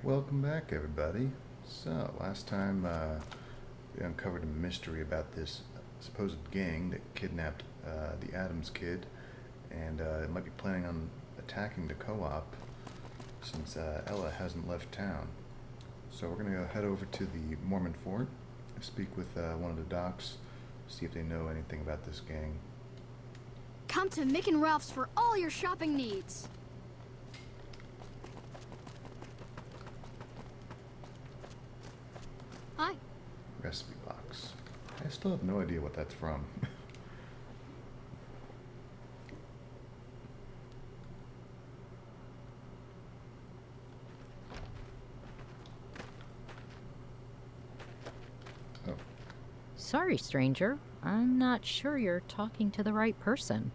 Welcome back, everybody. So, last time we uncovered a mystery about this supposed gang that kidnapped the Adams kid, and it might be planning on attacking the co op since Ella hasn't left town. So, we're going to go head over to the Mormon fort, speak with one of the docs, see if they know anything about this gang. Come to Mick and Ralph's for all your shopping needs. Hi. Recipe box. I still have no idea what that's from. Oh. Sorry, stranger. I'm not sure you're talking to the right person.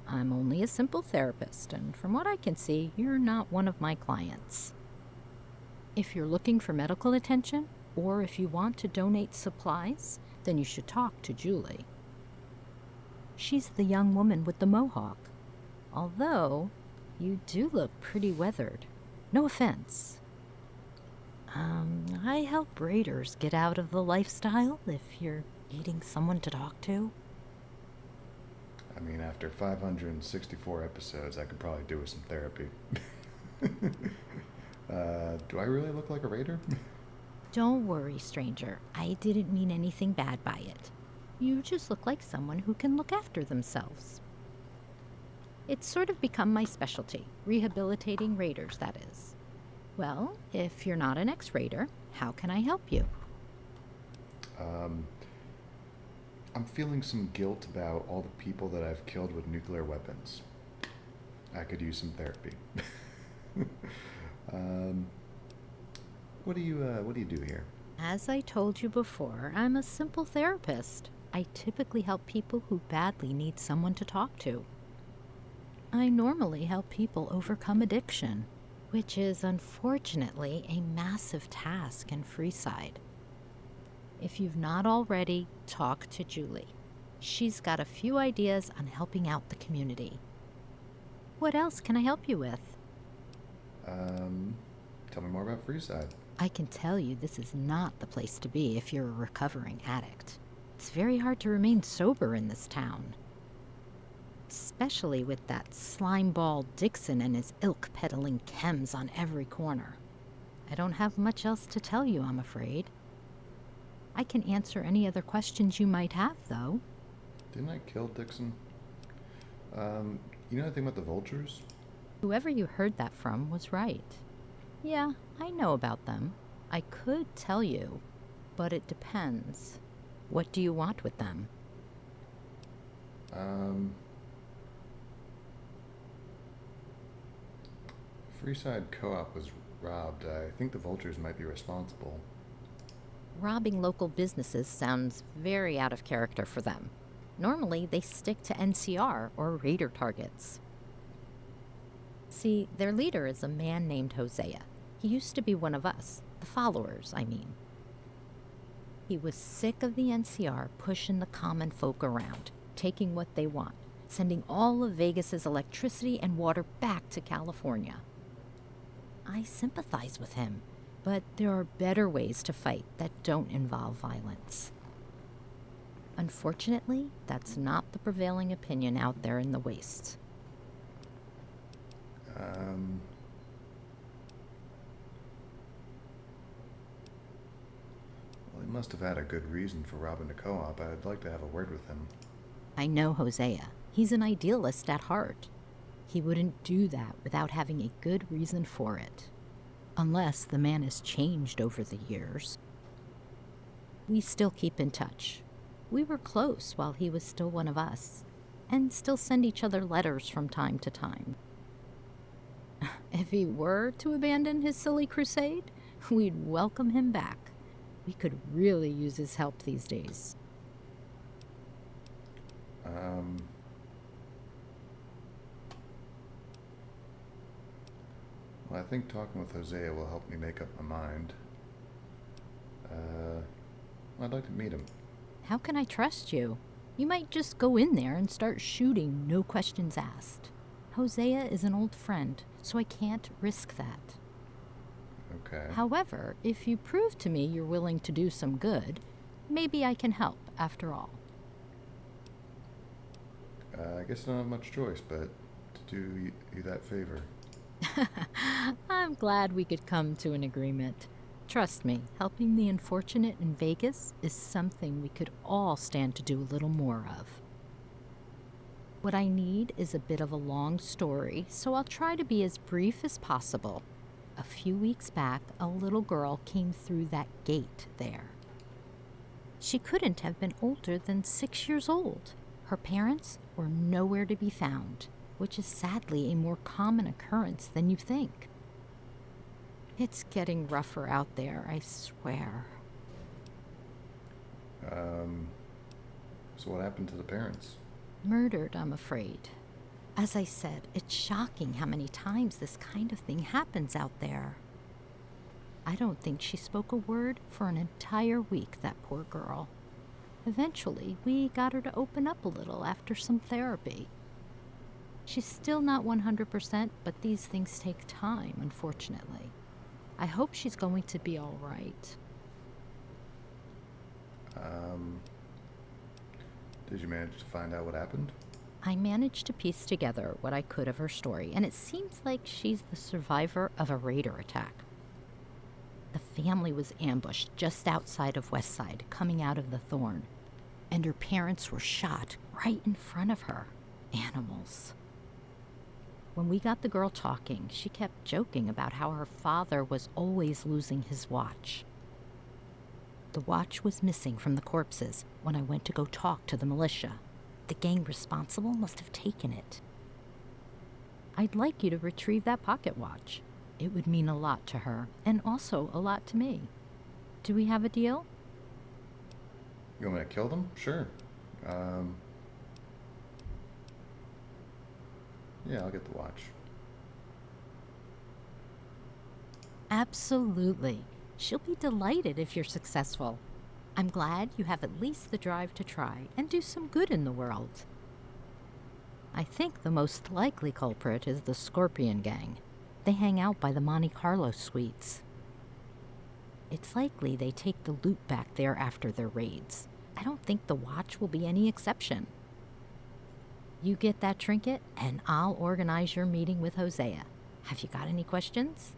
I'm only a simple therapist, and from what I can see, you're not one of my clients. If you're looking for medical attention, or if you want to donate supplies, then you should talk to Julie. She's the young woman with the mohawk. Although, you do look pretty weathered. No offense. I help raiders get out of the lifestyle if you're needing someone to talk to. I mean, after 564 episodes, I could probably do with some therapy. Do I really look like a raider? Don't worry, stranger. I didn't mean anything bad by it. You just look like someone who can look after themselves. It's sort of become my specialty, rehabilitating raiders, that is. Well, if you're not an ex-raider, how can I help you? I'm feeling some guilt about all the people that I've killed with nuclear weapons. I could use some therapy. What do you do here? As I told you before, I'm a simple therapist. I typically help people who badly need someone to talk to. I normally help people overcome addiction, which is unfortunately a massive task in Freeside. If you've not already, talk to Julie. She's got a few ideas on helping out the community. What else can I help you with? Tell me more about Freeside. I can tell you this is not the place to be if you're a recovering addict. It's very hard to remain sober in this town. Especially with that slimeball Dixon and his ilk peddling chems on every corner. I don't have much else to tell you, I'm afraid. I can answer any other questions you might have, though. Didn't I kill Dixon? You know anything about the vultures? Whoever you heard that from was right. Yeah, I know about them. I could tell you, but it depends. What do you want with them? Freeside Co-op was robbed. I think the vultures might be responsible. Robbing local businesses sounds very out of character for them. Normally, they stick to NCR or raider targets. See, their leader is a man named Hosea. He used to be one of us, the followers, I mean. He was sick of the NCR pushing the common folk around, taking what they want, sending all of Vegas's electricity and water back to California. I sympathize with him, but there are better ways to fight that don't involve violence. Unfortunately, that's not the prevailing opinion out there in the wastes. Well, he must have had a good reason for robbing the co-op. I'd like to have a word with him. I know Hosea. He's an idealist at heart. He wouldn't do that without having a good reason for it. Unless the man has changed over the years. We still keep in touch. We were close while he was still one of us, and still send each other letters from time to time. If he were to abandon his silly crusade, we'd welcome him back. We could really use his help these days. Well, I think talking with Hosea will help me make up my mind. I'd like to meet him. How can I trust you? You might just go in there and start shooting, no questions asked. Hosea is an old friend, so I can't risk that. Okay. However, if you prove to me you're willing to do some good, maybe I can help after all. I guess I don't have much choice but to do you that favor. I'm glad we could come to an agreement. Trust me, helping the unfortunate in Vegas is something we could all stand to do a little more of. What I need is a bit of a long story, so I'll try to be as brief as possible. A few weeks back, a little girl came through that gate there. She couldn't have been older than 6 years old. Her parents were nowhere to be found, which is sadly a more common occurrence than you think. It's getting rougher out there, I swear. So what happened to the parents? Murdered, I'm afraid. As I said, it's shocking how many times this kind of thing happens out there. I don't think she spoke a word for an entire week, that poor girl. Eventually, we got her to open up a little after some therapy. She's still not 100%, but these things take time, unfortunately. I hope she's going to be all right. Did you manage to find out what happened? I managed to piece together what I could of her story, and it seems like she's the survivor of a raider attack. The family was ambushed just outside of Westside, coming out of the Thorn, and her parents were shot right in front of her. Animals. When we got the girl talking, she kept joking about how her father was always losing his watch. The watch was missing from the corpses when I went to go talk to the militia. The gang responsible must have taken it. I'd like you to retrieve that pocket watch. It would mean a lot to her, and also a lot to me. Do we have a deal? You want me to kill them? Sure. Yeah, I'll get the watch. Absolutely. She'll be delighted if you're successful. I'm glad you have at least the drive to try and do some good in the world. I think the most likely culprit is the Scorpion Gang. They hang out by the Monte Carlo suites. It's likely they take the loot back there after their raids. I don't think the watch will be any exception. You get that trinket, and I'll organize your meeting with Hosea. Have you got any questions?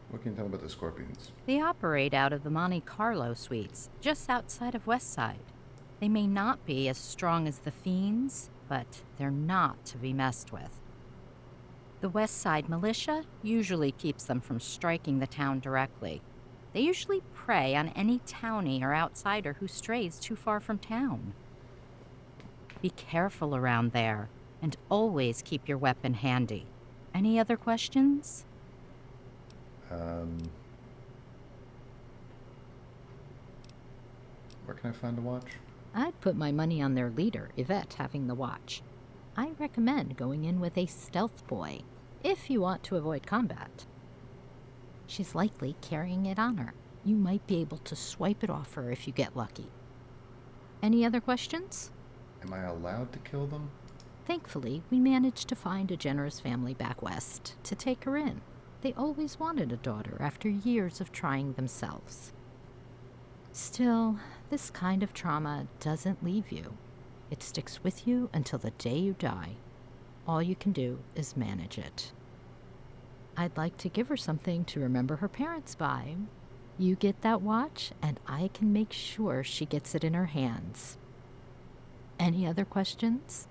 What can you tell me about the Scorpions? They operate out of the Monte Carlo suites, just outside of Westside. They may not be as strong as the Fiends, but they're not to be messed with. The Westside militia usually keeps them from striking the town directly. They usually prey on any townie or outsider who strays too far from town. Be careful around there, and always keep your weapon handy. Any other questions? Where can I find a watch? I'd put my money on their leader, Yvette, having the watch. I recommend going in with a stealth boy, if you want to avoid combat. She's likely carrying it on her. You might be able to swipe it off her if you get lucky. Any other questions? Am I allowed to kill them? Thankfully, we managed to find a generous family back west to take her in. They always wanted a daughter after years of trying themselves. Still, this kind of trauma doesn't leave you. It sticks with you until the day you die. All you can do is manage it. I'd like to give her something to remember her parents by. You get that watch, and I can make sure she gets it in her hands. Any other questions?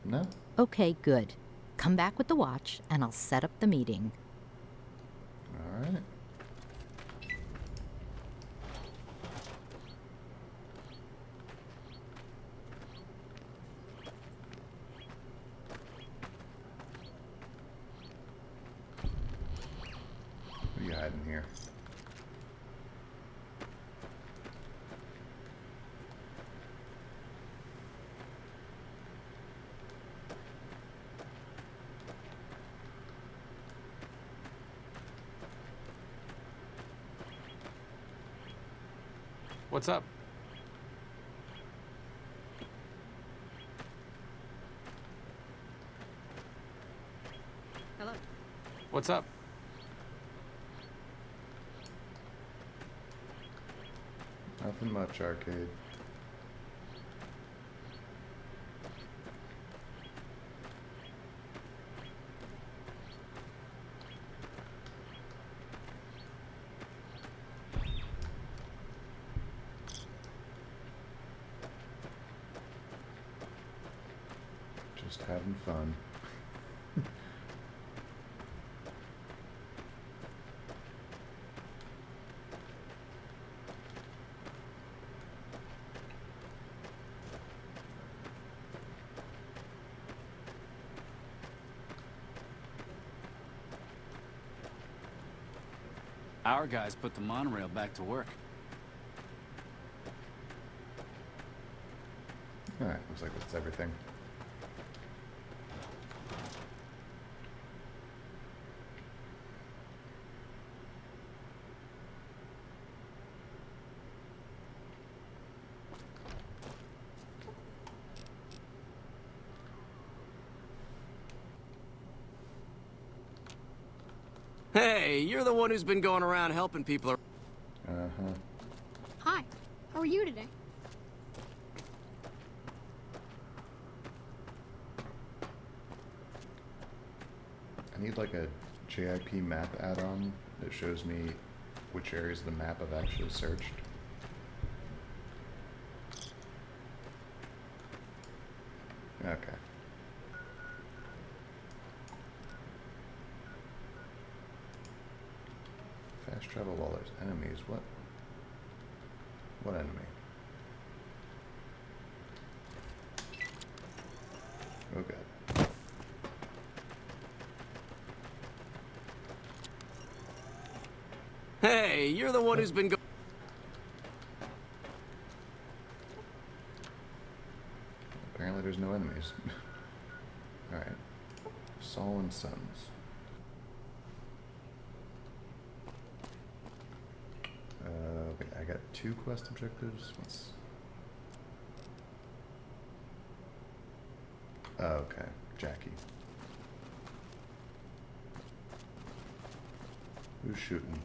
No. Okay, good. Come back with the watch, and I'll set up the meeting. All right. What are you hiding here? What's up? What's up? Nothing much, arcade. Just having fun. Our guys put the monorail back to work. Alright, looks like that's everything. Hey, you're the one who's been going around helping people. Uh-huh. Hi. How are you today? I need like a JIP map add-on that shows me which areas of the map I've actually searched. Okay. Fast travel while there's enemies. What? What enemy? Oh god. Hey, you're the one who's been Apparently there's no enemies. Alright. Sol and Sons. Okay, I got 2 quest objectives. Oh, okay. Jackie. Who's shooting?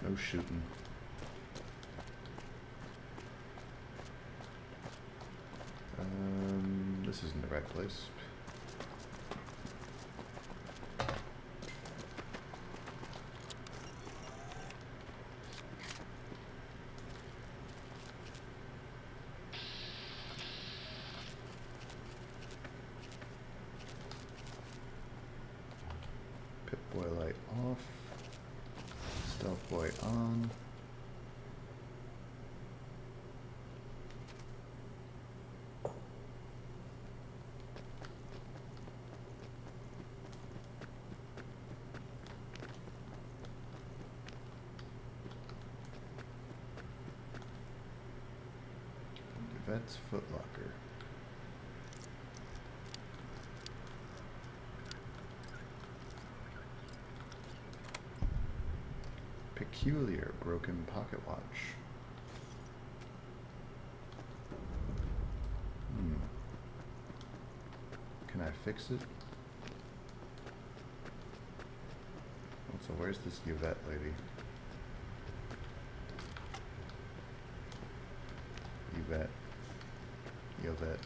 No shooting. This isn't the right place. Pip-Boy light off. Stealth boy on. Vet's Footlocker. Peculiar broken pocket watch. Can I fix it? So where's this Yvette lady? Yvette. Yvette.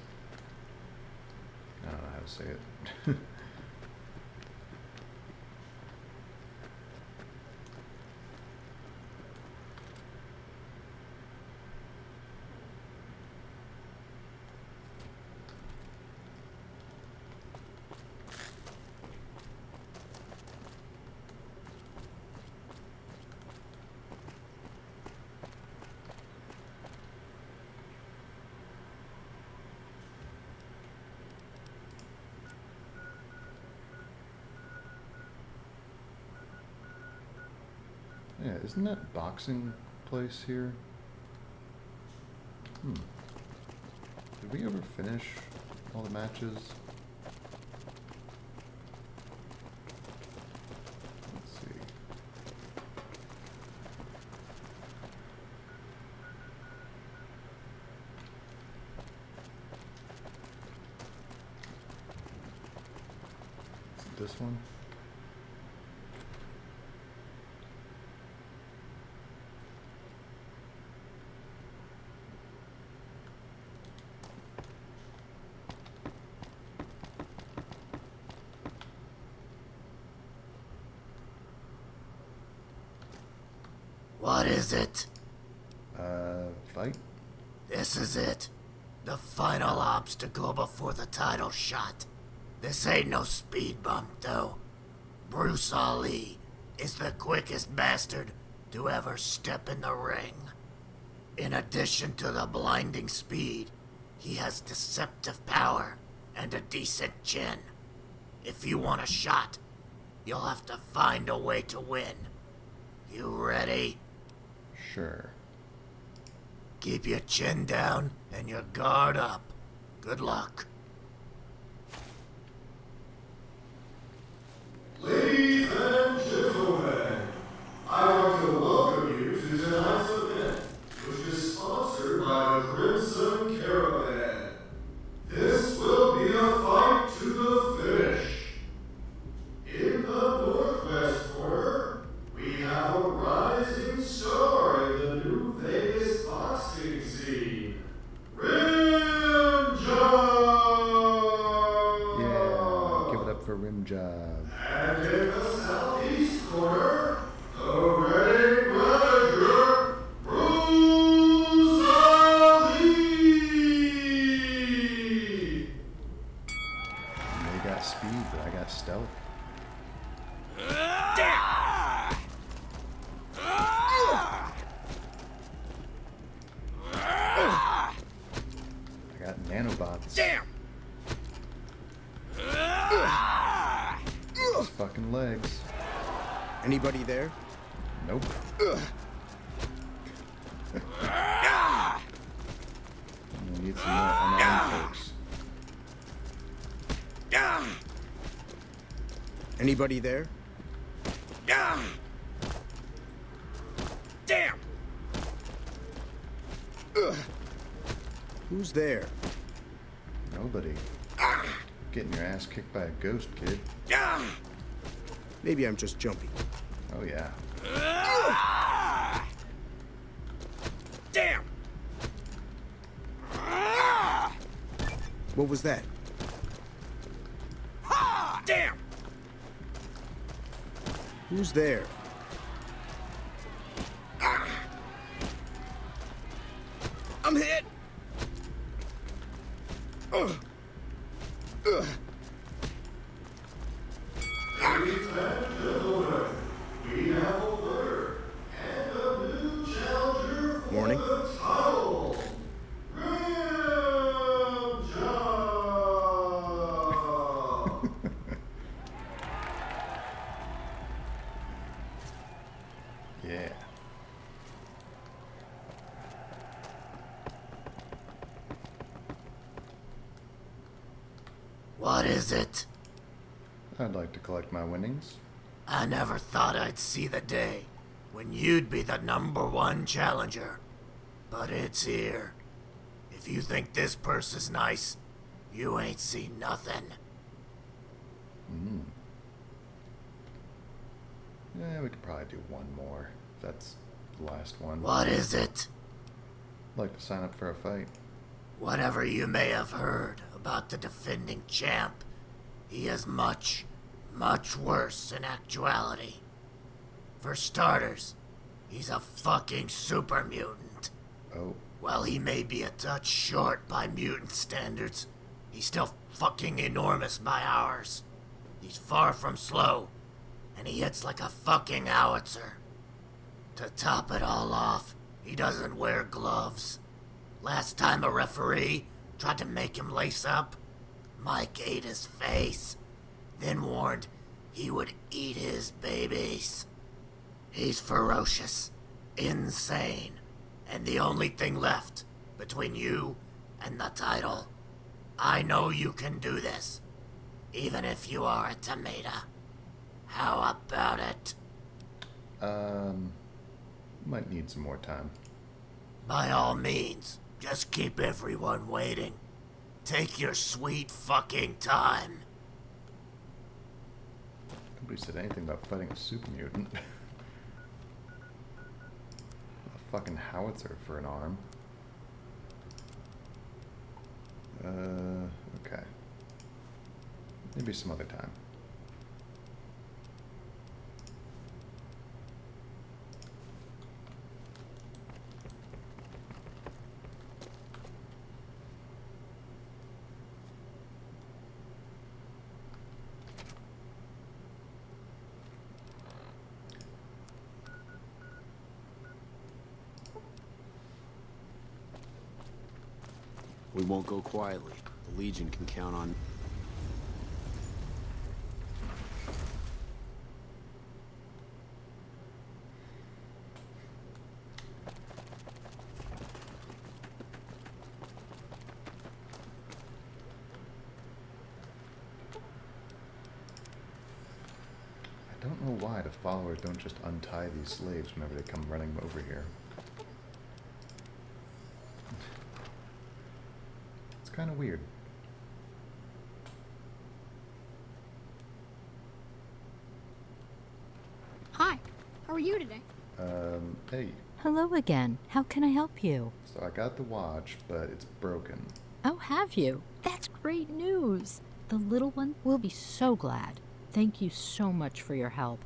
I don't know how to say it. Yeah, isn't that boxing place here? Did we ever finish all the matches? Let's see. this one? What is it? Fight? This is it. The final obstacle before the title shot. This ain't no speed bump, though. Bruce Ali is the quickest bastard to ever step in the ring. In addition to the blinding speed, he has deceptive power and a decent chin. If you want a shot, you'll have to find a way to win. You ready? Sure. Keep your chin down and your guard up. Good luck. Ladies and gentlemen, I'd like to welcome you to tonight's event, which is sponsored by the Crimson Caravan. This will be a fight to the finish. In the northwest corner, we have a rising star in the New Vegas boxing scene, Rim Job! Yeah, give it up for Rim Job. And in the southeast corner, the wedding manager, Bruce Ali! They got speed, but I got stealth. I got nanobots. Damn! Those fucking legs. Anybody there? Nope. We need some more unarmed folks. Anybody there? Damn! Who's there? Nobody. Getting your ass kicked by a ghost, kid. Maybe I'm just jumpy. Oh yeah. Damn! What was that? Damn! Who's there? I'm hit! Ladies and gentlemen, we have a winner and a new challenger for Morning. the title, Rim Job! Yeah. What is it? I'd like to collect my winnings. I never thought I'd see the day when you'd be the #1 challenger. But it's here. If you think this purse is nice, you ain't seen nothing. Yeah, we could probably do one more. If that's the last one. What is it? I'd like to sign up for a fight. Whatever you may have heard about the defending champ, he is much, much worse in actuality. For starters, he's a fucking super mutant. Oh, While he may be a touch short by mutant standards, he's still fucking enormous by ours. He's far from slow, and he hits like a fucking howitzer. To top it all off, he doesn't wear gloves. Last time a referee tried to make him lace up, Mike ate his face, then warned he would eat his babies. He's ferocious, insane, and the only thing left between you and the title. I know you can do this, even if you are a tomato. How about it? might need some more time. By all means, just keep everyone waiting. Take your sweet fucking time. Nobody said anything about fighting a super mutant. A fucking howitzer for an arm. Okay. Maybe some other time. We won't go quietly. The Legion can count on... I don't know why the followers don't just untie these slaves whenever they come running over here. It's kind of weird. Hi, how are you today? Hey. Hello again. How can I help you? So I got the watch, but it's broken. Oh, have you? That's great news. The little one will be so glad. Thank you so much for your help.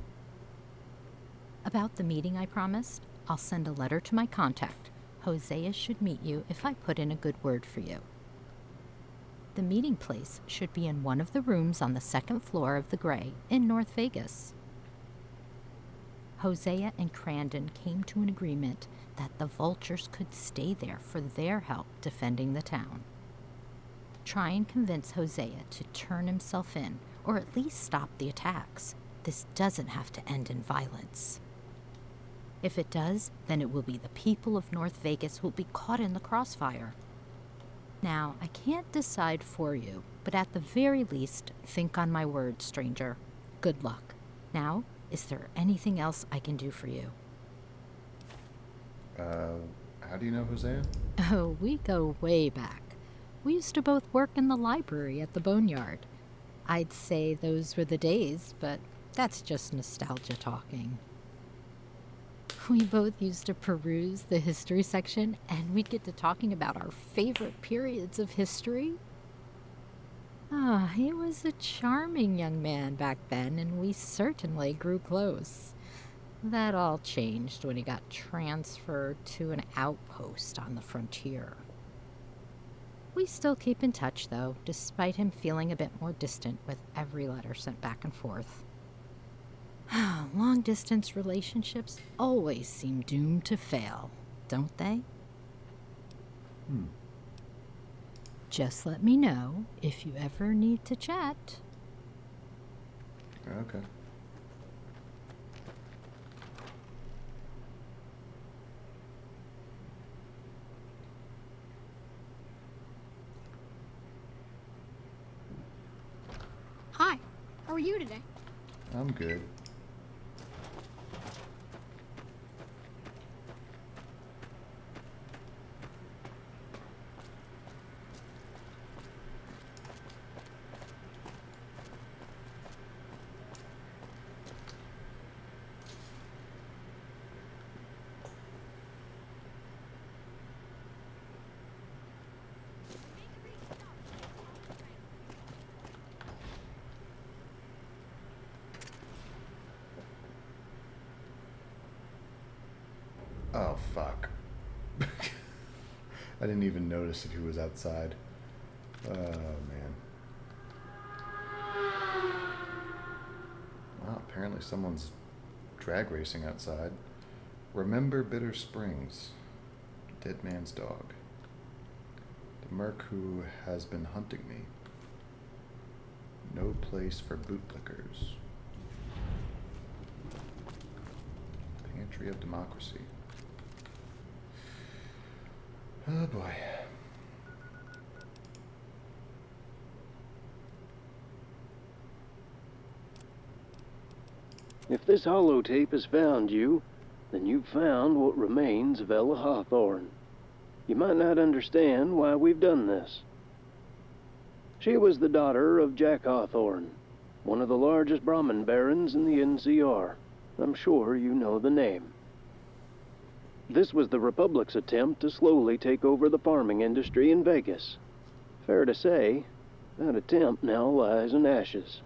About the meeting I promised, I'll send a letter to my contact. Hosea should meet you if I put in a good word for you. The meeting place should be in one of the rooms on the second floor of the Gray in North Vegas. Hosea and Crandon came to an agreement that the Vultures could stay there for their help defending the town. Try and convince Hosea to turn himself in, or at least stop the attacks. This doesn't have to end in violence. If it does, then it will be the people of North Vegas who will be caught in the crossfire. Now, I can't decide for you, but at the very least, think on my word, stranger. Good luck. Now, is there anything else I can do for you? How do you know Hosea? Oh, we go way back. We used to both work in the library at the Boneyard. I'd say those were the days, but that's just nostalgia talking. We both used to peruse the history section, and we'd get to talking about our favorite periods of history. He was a charming young man back then, and we certainly grew close. That all changed when he got transferred to an outpost on the frontier. We still keep in touch, though, despite him feeling a bit more distant with every letter sent back and forth. Long-distance relationships always seem doomed to fail, don't they? Just let me know if you ever need to chat. Okay. Hi, how are you today? I'm good. Oh, fuck. I didn't even notice if he was outside. Oh, man. Wow, apparently someone's drag racing outside. Remember Bitter Springs. Dead man's dog. The merc who has been hunting me. No place for bootlickers. Pantry of Democracy. Oh boy. If this holotape has found you, then you've found what remains of Ella Hawthorne. You might not understand why we've done this. She was the daughter of Jack Hawthorne, one of the largest Brahmin barons in the NCR. I'm sure you know the name. This was the Republic's attempt to slowly take over the farming industry in Vegas. Fair to say, that attempt now lies in ashes.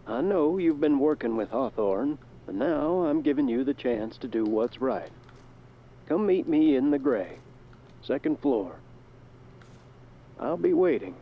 I know you've been working with Hawthorne, but now I'm giving you the chance to do what's right. Come meet me in the Gray, 2nd floor. I'll be waiting.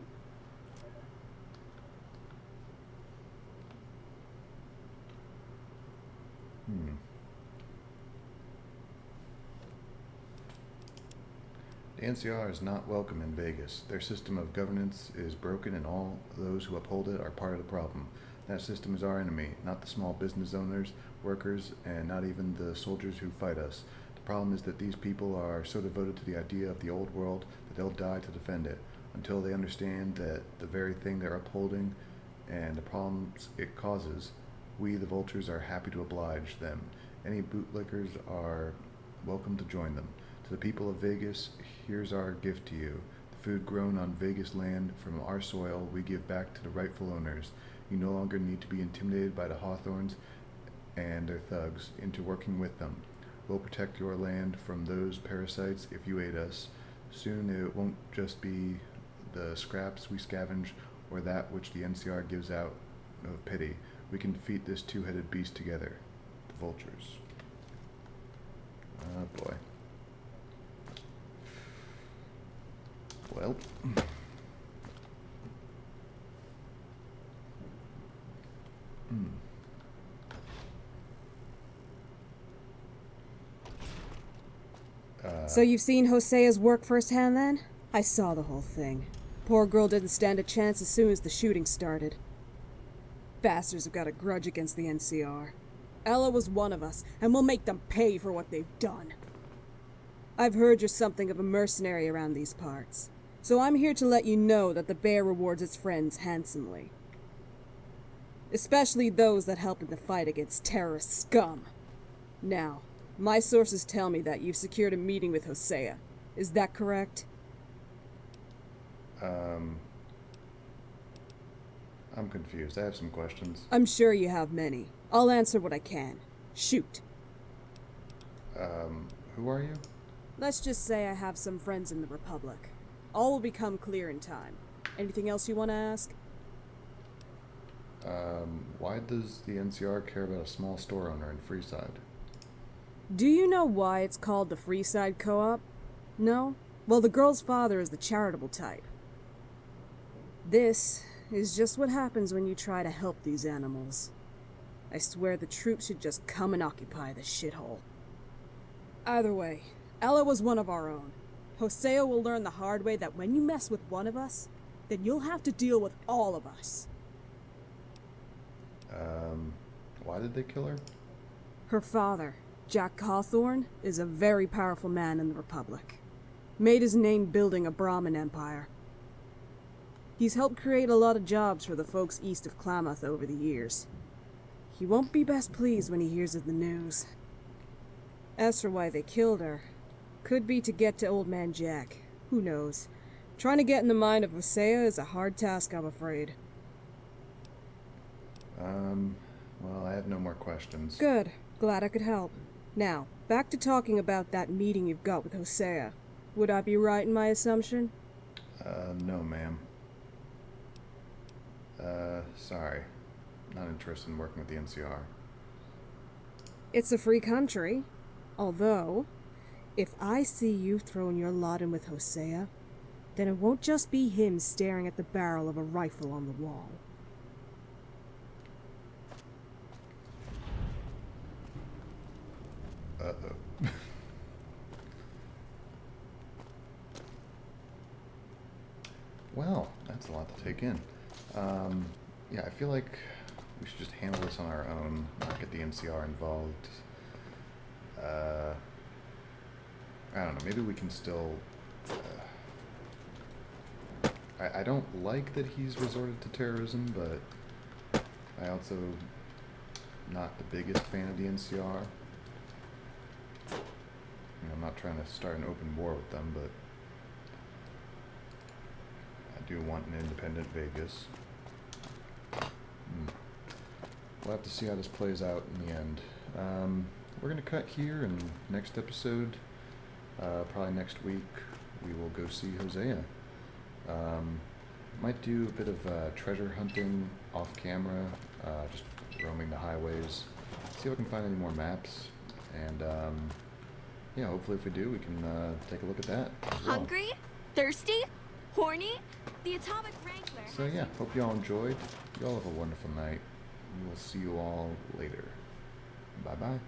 The NCR is not welcome in Vegas. Their system of governance is broken and all those who uphold it are part of the problem. That system is our enemy, not the small business owners, workers, and not even the soldiers who fight us. The problem is that these people are so devoted to the idea of the old world that they'll die to defend it, until they understand that the very thing they're upholding and the problems it causes, we, the Vultures, are happy to oblige them. Any bootlickers are welcome to join them. To the people of Vegas, here's our gift to you. The food grown on Vegas land from our soil we give back to the rightful owners. You no longer need to be intimidated by the Hawthorns and their thugs into working with them. We'll protect your land from those parasites if you aid us. Soon it won't just be the scraps we scavenge or that which the NCR gives out of pity. We can defeat this two-headed beast together. The Vultures. Oh boy. Well. So you've seen Hosea's work firsthand then? I saw the whole thing. Poor girl didn't stand a chance as soon as the shooting started. Bastards have got a grudge against the NCR. Ella was one of us, and we'll make them pay for what they've done. I've heard you're something of a mercenary around these parts, so I'm here to let you know that the Bear rewards its friends handsomely. Especially those that help in the fight against terrorist scum. Now, my sources tell me that you've secured a meeting with Hosea. Is that correct? I'm confused. I have some questions. I'm sure you have many. I'll answer what I can. Shoot. Who are you? Let's just say I have some friends in the Republic. All will become clear in time. Anything else you want to ask? Why does the NCR care about a small store owner in Freeside? Do you know why it's called the Freeside Co-op? No? Well, the girl's father is the charitable type. This is just what happens when you try to help these animals. I swear the troops should just come and occupy this shithole. Either way, Ella was one of our own. Hosea will learn the hard way that when you mess with one of us, then you'll have to deal with all of us. Why did they kill her? Her father, Jack Hawthorne, is a very powerful man in the Republic. Made his name building a Brahmin empire. He's helped create a lot of jobs for the folks east of Klamath over the years. He won't be best pleased when he hears of the news. As for why they killed her, could be to get to Old Man Jack. Who knows? Trying to get in the mind of Hosea is a hard task, I'm afraid. Well, I have no more questions. Good. Glad I could help. Now, back to talking about that meeting you've got with Hosea. Would I be right in my assumption? No, ma'am. Sorry. Not interested in working with the NCR. It's a free country. Although, if I see you throwing your lot in with Hosea, then it won't just be him staring at the barrel of a rifle on the wall. Uh-oh. Well, that's a lot to take in. Yeah, I feel like we should just handle this on our own, not get the NCR involved. I don't know, maybe we can still... I don't like that he's resorted to terrorism, but I also not the biggest fan of the NCR. I'm not trying to start an open war with them, but I do want an independent Vegas. we'll have to see how this plays out in the end. We're gonna cut here, and next episode, probably next week, we will go see Hosea. Might do a bit of treasure hunting off camera, just roaming the highways, see if I can find any more maps, and yeah, hopefully if we do, we can take a look at that as well. Hungry? Thirsty? Horny? The Atomic Wrangler. So yeah, hope you all enjoyed. You all have a wonderful night. We will see you all later. Bye bye.